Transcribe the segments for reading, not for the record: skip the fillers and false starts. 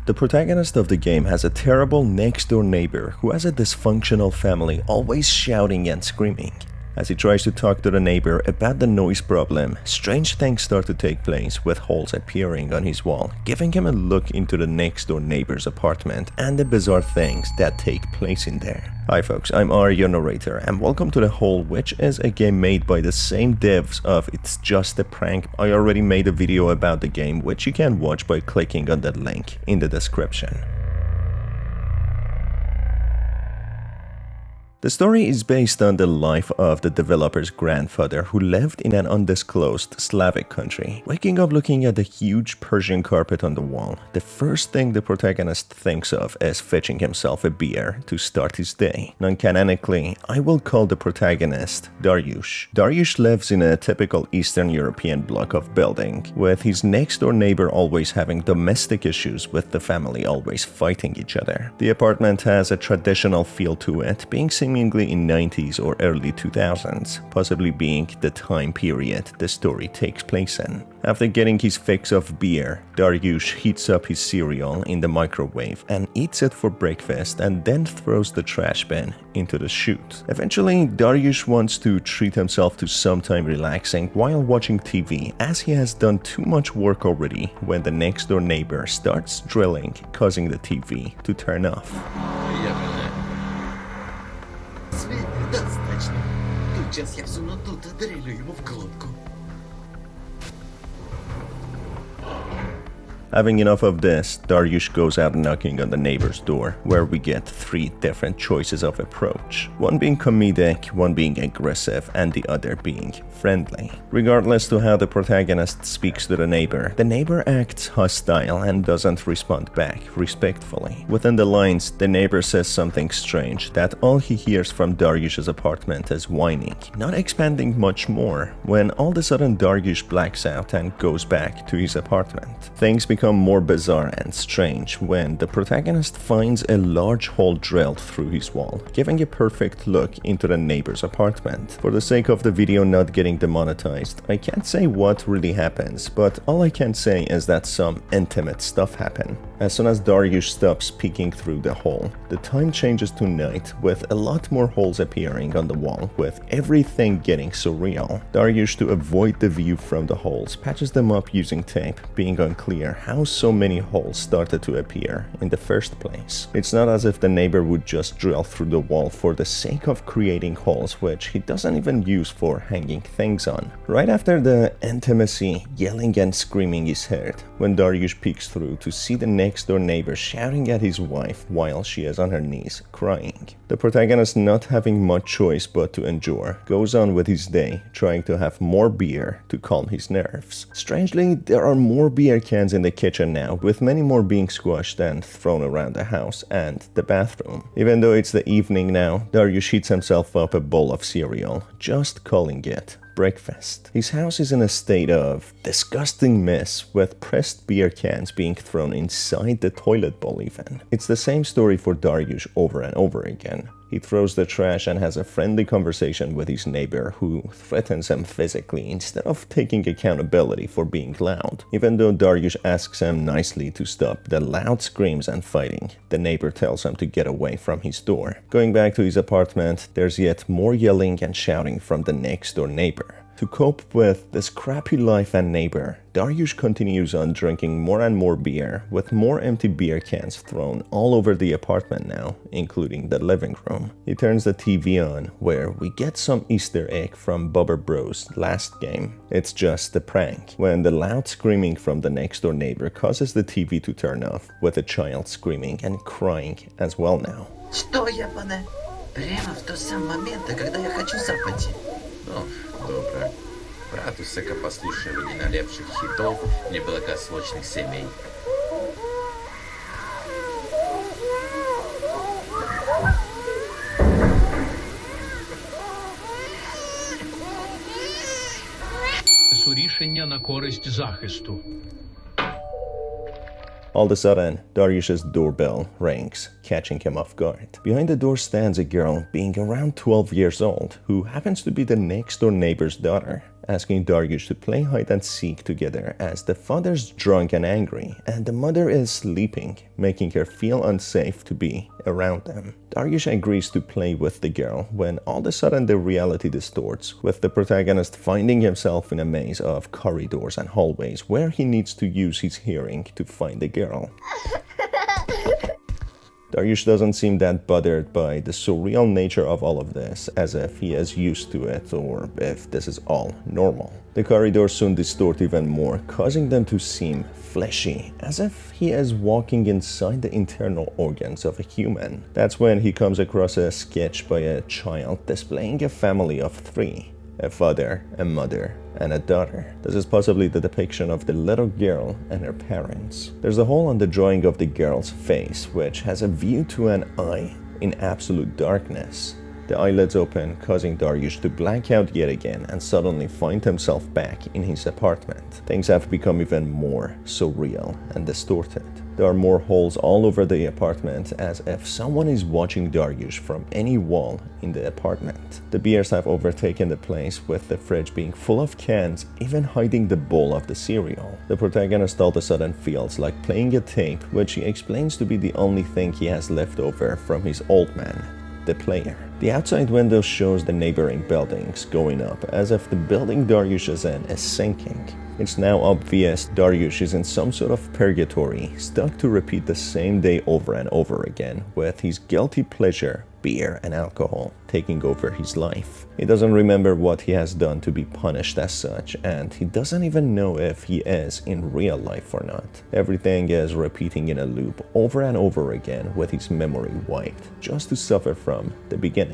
The protagonist of the game has a terrible next-door neighbor who has a dysfunctional family, always shouting and screaming. As he tries to talk to the neighbor about the noise problem, strange things start to take place, with holes appearing on his wall, giving him a look into the next-door neighbor's apartment and the bizarre things that take place in there. Hi folks, I'm Ari, your narrator, and welcome to The Hole, which is a game made by the same devs of It's Just a Prank. I already made a video about the game, which you can watch by clicking on that link in the description. The story is based on the life of the developer's grandfather, who lived in an undisclosed Slavic country. Waking up looking at the huge Persian carpet on the wall, the first thing the protagonist thinks of is fetching himself a beer to start his day. Non-canonically, I will call the protagonist Dariush. Dariush lives in a typical Eastern European block of building, with his next-door neighbor always having domestic issues with the family always fighting each other. The apartment has a traditional feel to it, being seemingly in 90s or early 2000s, possibly being the time period the story takes place in. After getting his fix of beer, Dariush heats up his cereal in the microwave and eats it for breakfast, and then throws the trash bin into the chute. Eventually, Dariush wants to treat himself to some time relaxing while watching TV, as he has done too much work already, when the next door neighbor starts drilling, causing the TV to turn off. Достаточно. Тут сейчас я всуну тут и дрелю ему в глотку. Having enough of this, Dariush goes out knocking on the neighbor's door, where we get three different choices of approach. One being comedic, one being aggressive, and the other being friendly. Regardless to how the protagonist speaks to the neighbor acts hostile and doesn't respond back respectfully. Within the lines, the neighbor says something strange that all he hears from Dariush's apartment is whining, not expanding much more, when all of a sudden Dariush blacks out and goes back to his apartment. Things become more bizarre and strange when the protagonist finds a large hole drilled through his wall, giving a perfect look into the neighbor's apartment. For the sake of the video not getting demonetized, I can't say what really happens, but all I can say is that some intimate stuff happen. As soon as Dariush stops peeking through the hole, the time changes to night, with a lot more holes appearing on the wall, with everything getting surreal. Dariush, to avoid the view from the holes, patches them up using tape, being unclear how so many holes started to appear in the first place. It's not as if the neighbor would just drill through the wall for the sake of creating holes, which he doesn't even use for hanging things on. Right after the intimacy, yelling and screaming is heard when Dariush peeks through to see the next door neighbor shouting at his wife while she is on her knees crying. The protagonist, not having much choice but to endure, goes on with his day, trying to have more beer to calm his nerves. Strangely, there are more beer cans in the kitchen now, with many more being squashed and thrown around the house and the bathroom. Even though it's the evening now, Dariush heats himself up a bowl of cereal, just calling it breakfast. His house is in a state of disgusting mess, with pressed beer cans being thrown inside the toilet bowl even. It's the same story for Dariush over and over again. He throws the trash and has a friendly conversation with his neighbor, who threatens him physically instead of taking accountability for being loud. Even though Dariush asks him nicely to stop the loud screams and fighting, the neighbor tells him to get away from his door. Going back to his apartment, there's yet more yelling and shouting from the next door neighbor. To cope with this crappy life and neighbor, Dariush continues on drinking more and more beer, with more empty beer cans thrown all over the apartment now, including the living room. He turns the TV on, where we get some Easter egg from Bubba Bro's last game. It's just a prank, when the loud screaming from the next door neighbor causes the TV to turn off, with a child screaming and crying as well now. Что, ябаная? Прямо в тот самый момент, когда я хочу запать. Ну, добре. Брат усека послушали найлепших хитов неблагополучных семей. Рішення на користь захисту. All of a sudden, Dariush's doorbell rings, catching him off guard. Behind the door stands a girl, being around 12 years old, who happens to be the next-door neighbor's daughter. asking Dariush to play hide and seek together as the father's drunk and angry, and the mother is sleeping, making her feel unsafe to be around them. Dariush agrees to play with the girl when all of a sudden the reality distorts, with the protagonist finding himself in a maze of corridors and hallways where he needs to use his hearing to find the girl. Dariush doesn't seem that bothered by the surreal nature of all of this, as if he is used to it or if this is all normal. The corridors soon distort even more, causing them to seem fleshy, as if he is walking inside the internal organs of a human. That's when he comes across a sketch by a child displaying a family of 3. A father, a mother, and a daughter. This is possibly the depiction of the little girl and her parents. There's a hole on the drawing of the girl's face, which has a view to an eye in absolute darkness. The eyelids open, causing Dariush to black out yet again and suddenly find himself back in his apartment. Things have become even more surreal and distorted. There are more holes all over the apartment, as if someone is watching Dariush from any wall in the apartment. The beers have overtaken the place, with the fridge being full of cans, even hiding the bowl of the cereal. The protagonist all of a sudden feels like playing a tape, which he explains to be the only thing he has left over from his old man, the player. The outside window shows the neighboring buildings going up, as if the building Dariush is in is sinking. It's now obvious Dariush is in some sort of purgatory, stuck to repeat the same day over and over again, with his guilty pleasure, beer and alcohol, taking over his life. He doesn't remember what he has done to be punished as such, and he doesn't even know if he is in real life or not. Everything is repeating in a loop over and over again, with his memory wiped, just to suffer from the beginning.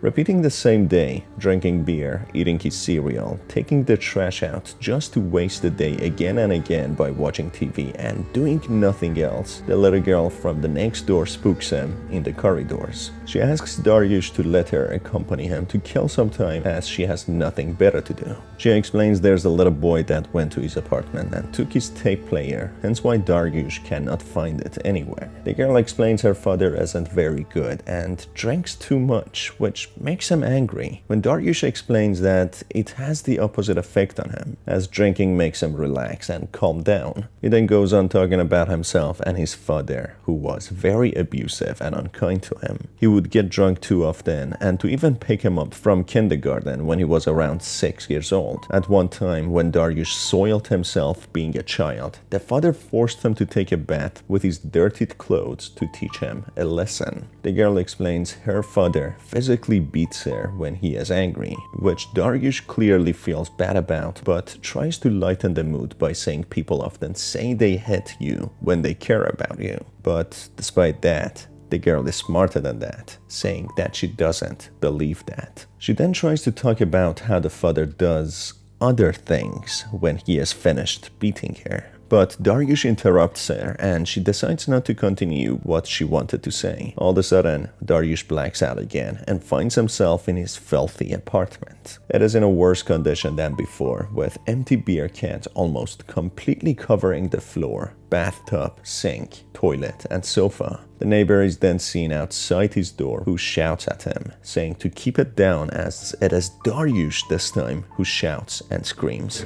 Repeating the same day, drinking beer, eating his cereal, taking the trash out just to waste the day again and again by watching TV and doing nothing else. The little girl from the next door spooks him in the corridors. She asks Dariush to let her accompany him to kill some time, as she has nothing better to do. She explains there's a little boy that went to his apartment and took his tape player, hence why Dariush cannot find it anywhere. The girl explains her father isn't very good and drinks too much, which makes him angry, when Dariush explains that it has the opposite effect on him, as drinking makes him relax and calm down. He then goes on talking about himself and his father, who was very abusive and unkind to him. He would get drunk too often, and to even pick him up from kindergarten when he was around 6 years old. At one time, when Dariush soiled himself being a child, the father forced him to take a bath with his dirtied clothes to teach him a lesson. The girl explains her father physically beats her when he is angry, which Dariush clearly feels bad about, but tries to lighten the mood by saying people often say they hate you when they care about you. But despite that, the girl is smarter than that, saying that she doesn't believe that. She then tries to talk about how the father does other things when he is finished beating her. But Dariush interrupts her, and she decides not to continue what she wanted to say. All of a sudden, Dariush blacks out again and finds himself in his filthy apartment. It is in a worse condition than before, with empty beer cans almost completely covering the floor, bathtub, sink, toilet, and sofa. The neighbor is then seen outside his door, who shouts at him, saying to keep it down, as it is Dariush this time who shouts and screams.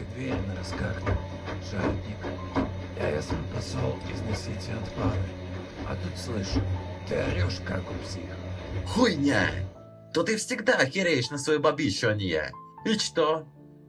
Я СМП sault изнесите от пары. А тут слышу, ты орешь, как у психа. Хуйня! То ты всегда охереешь на свою бабищу, а не я. И что?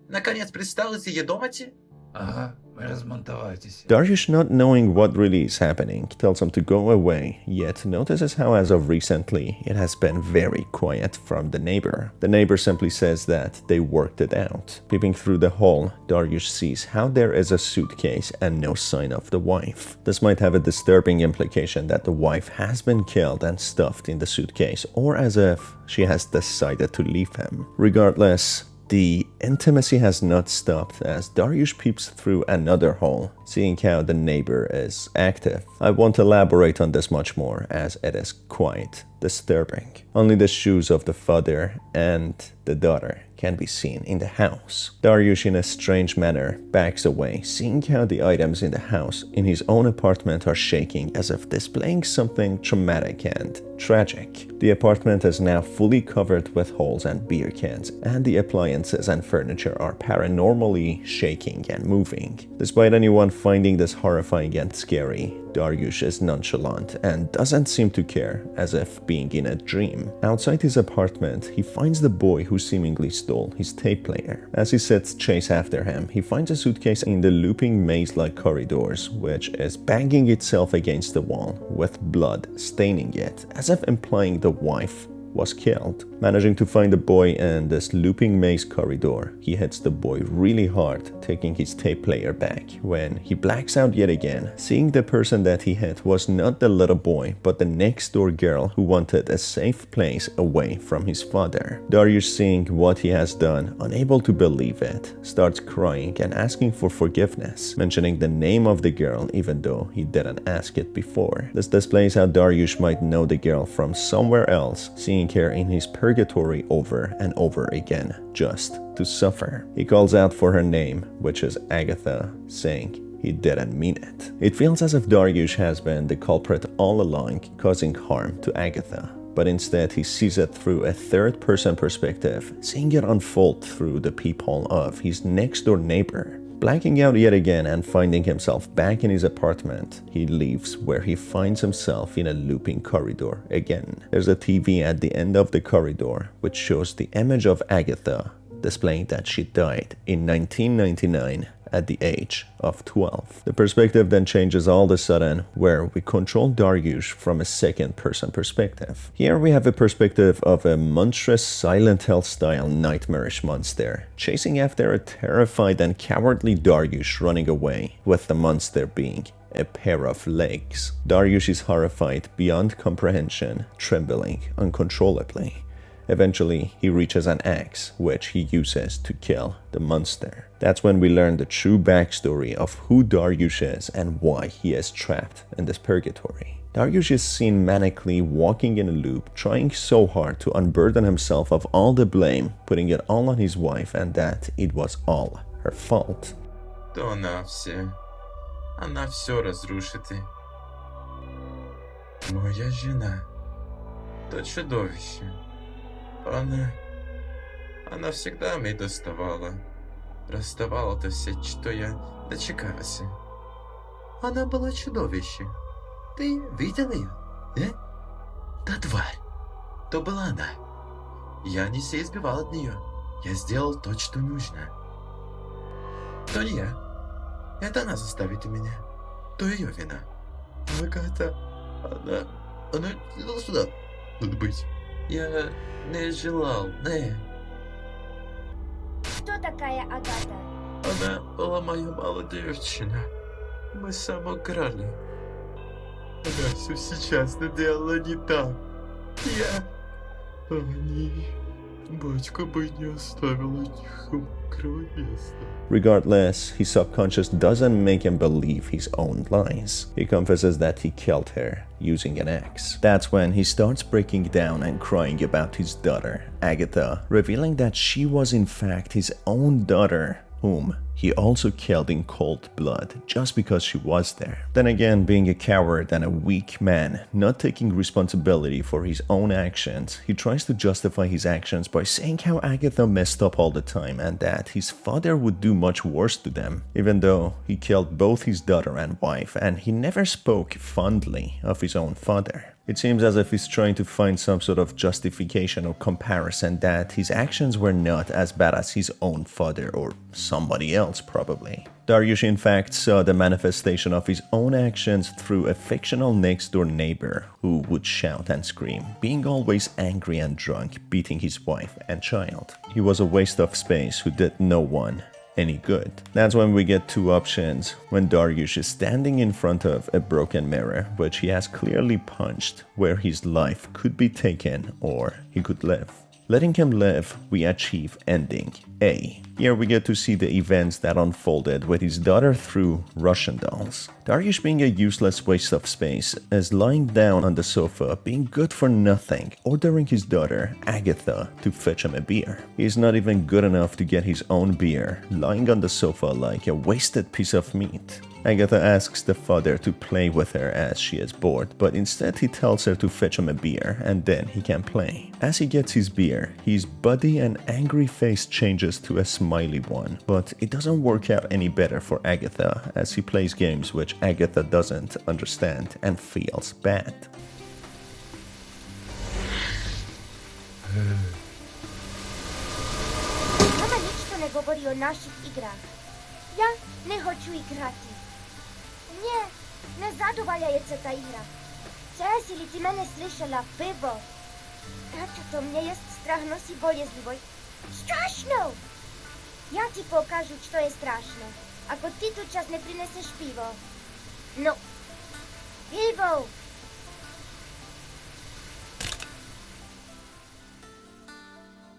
Наконец пристал из ее домати? Ага, размонтовайтесь. Dariush, not knowing what really is happening, tells him to go away, yet notices how as of recently it has been very quiet from the neighbor. The neighbor simply says that they worked it out. Peeping through the hole, Dariush sees how there is a suitcase and no sign of the wife. This might have a disturbing implication that the wife has been killed and stuffed in the suitcase, or as if she has decided to leave him. Regardless, the intimacy has not stopped as Dariush peeps through another hole, seeing how the neighbor is active. I won't elaborate on this much more, as it is quite disturbing. Only the shoes of the father and the daughter can be seen in the house. Dariush, in a strange manner, backs away, seeing how the items in the house in his own apartment are shaking as if displaying something traumatic and tragic. The apartment is now fully covered with holes and beer cans, and the appliances and furniture are paranormally shaking and moving. Despite anyone finding this horrifying and scary, Dariush is nonchalant and doesn't seem to care, as if being in a dream. Outside his apartment, he finds the boy who seemingly stole his tape player. As he sets chase after him, he finds a suitcase in the looping maze-like corridors, which is banging itself against the wall, with blood staining it, as if implying the wife was killed. Managing to find the boy in this looping maze corridor, he hits the boy really hard, taking his tape player back, when he blacks out yet again, seeing the person that he hit was not the little boy, but the next door girl who wanted a safe place away from his father. Dariush, seeing what he has done, unable to believe it, starts crying and asking for forgiveness, mentioning the name of the girl even though he didn't ask it before. This displays how Dariush might know the girl from somewhere else, seeing her in his purgatory over and over again, just to suffer. He calls out for her name, which is Agatha, saying he didn't mean it. It feels as if Dariush has been the culprit all along, causing harm to Agatha. But instead he sees it through a third-person perspective, seeing it unfold through the peephole of his next-door neighbor. Blacking out yet again and finding himself back in his apartment, he leaves, where he finds himself in a looping corridor again. There's a TV at the end of the corridor, which shows the image of Agatha, displaying that she died in 1999 at the age of 12. The perspective then changes all of a sudden, where we control Dariush from a second-person perspective. Here we have a perspective of a monstrous Silent Hill-style nightmarish monster, chasing after a terrified and cowardly Dariush running away, with the monster being a pair of legs. Dariush is horrified beyond comprehension, trembling uncontrollably. Eventually, he reaches an axe, which he uses to kill the monster. That's when we learn the true backstory of who Dariush is and why he is trapped in this purgatory. Dariush is seen manically walking in a loop, trying so hard to unburden himself of all the blame, putting it all on his wife and that it was all her fault. То она все разрушит. Моя жена, то чудовище. Она всегда мне доставала. Расставала-то все, что я дочекался. Она была чудовище. Ты видел ее? Та тварь. То была она. Я не се избивал от нее. Я сделал то, что нужно. То не я. Это она заставит меня. То ее вина. Агата. Она не должна тут быть. Я не желал, не. Кто такая Агата? Она была моя малая девчина. Мы самоуграли. Она все сейчас делала не так. Батька бы не оставил их мокрого места. Regardless, his subconscious doesn't make him believe his own lies. He confesses that he killed her using an axe. That's when he starts breaking down and crying about his daughter, Agatha, revealing that she was in fact his own daughter, whom he also killed in cold blood just because she was there. Then again, being a coward and a weak man, not taking responsibility for his own actions, he tries to justify his actions by saying how Agatha messed up all the time and that his father would do much worse to them, even though he killed both his daughter and wife, and he never spoke fondly of his own father. It seems as if he's trying to find some sort of justification or comparison that his actions were not as bad as his own father or somebody else probably. Dariush in fact saw the manifestation of his own actions through a fictional next-door neighbor who would shout and scream, being always angry and drunk, beating his wife and child. He was a waste of space who did no one any good. That's when we get two options, when Dariush is standing in front of a broken mirror which he has clearly punched, where his life could be taken or he could live. Letting him live, we achieve ending A. Here we get to see the events that unfolded with his daughter through Russian dolls. Dariush, being a useless waste of space, is lying down on the sofa, being good for nothing, ordering his daughter, Agatha, to fetch him a beer. He is not even good enough to get his own beer, lying on the sofa like a wasted piece of meat. Agatha asks the father to play with her as she is bored, but instead he tells her to fetch him a beer and then he can play. As he gets his beer, his buddy and angry face changes to a smiley one, but it doesn't work out any better for Agatha as he plays games which Agatha doesn't understand and feels bad. Mama nič to negovorí o našich igrách. Ja nehoću igrati. Nie, ne zadovoljajce ta igra. Chceš li ti mene slyšela, pivo? Tačo to mne jest strah nosi bolezlivoj. Strašno! Ja ti pokažu što je strašno. Ako ti tu čas ne prineseš pivo. No, pivo!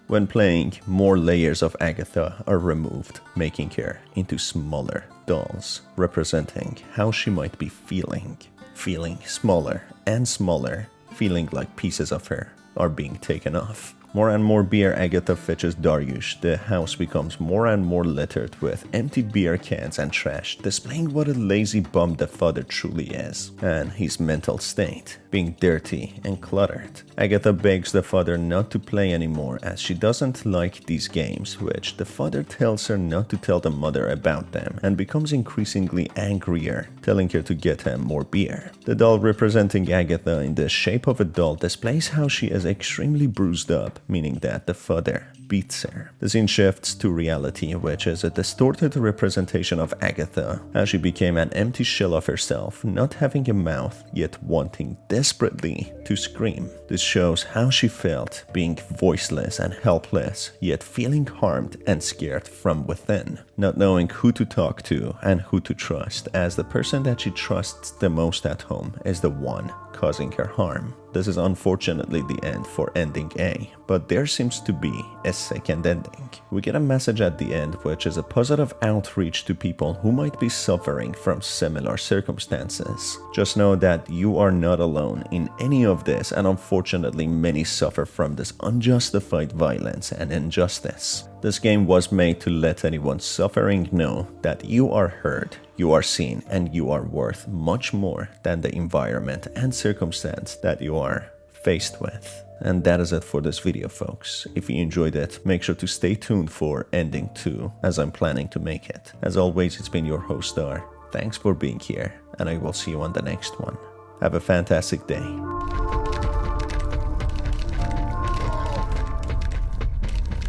When playing, more layers of Agatha are removed, making her into smaller dolls, representing how she might be feeling. Feeling smaller and smaller, feeling like pieces of her are being taken off. More and more beer Agatha fetches Dariush. The house becomes more and more littered with empty beer cans and trash, displaying what a lazy bum the father truly is, and his mental state being dirty and cluttered. Agatha begs the father not to play anymore as she doesn't like these games, which the father tells her not to tell the mother about them, and becomes increasingly angrier, telling her to get him more beer. The doll representing Agatha in the shape of a doll displays how she is extremely bruised up, meaning that the father beats her. The scene shifts to reality, which is a distorted representation of Agatha, as she became an empty shell of herself, not having a mouth, yet wanting desperately to scream. This shows how she felt, being voiceless and helpless, yet feeling harmed and scared from within, not knowing who to talk to and who to trust, as the person that she trusts the most at home is the one causing her harm. This is unfortunately the end for ending A, but there seems to be a second ending. We get a message at the end which is a positive outreach to people who might be suffering from similar circumstances. Just know that you are not alone in any of this, and unfortunately many suffer from this unjustified violence and injustice. This game was made to let anyone suffering know that you are heard, you are seen, and you are worth much more than the environment and circumstance that you are faced with. And that is it for this video, folks. If you enjoyed it, make sure to stay tuned for ending 2, as I'm planning to make it. As always, it's been your host Star. Thanks for being here, and I will see you on the next one. Have a fantastic day.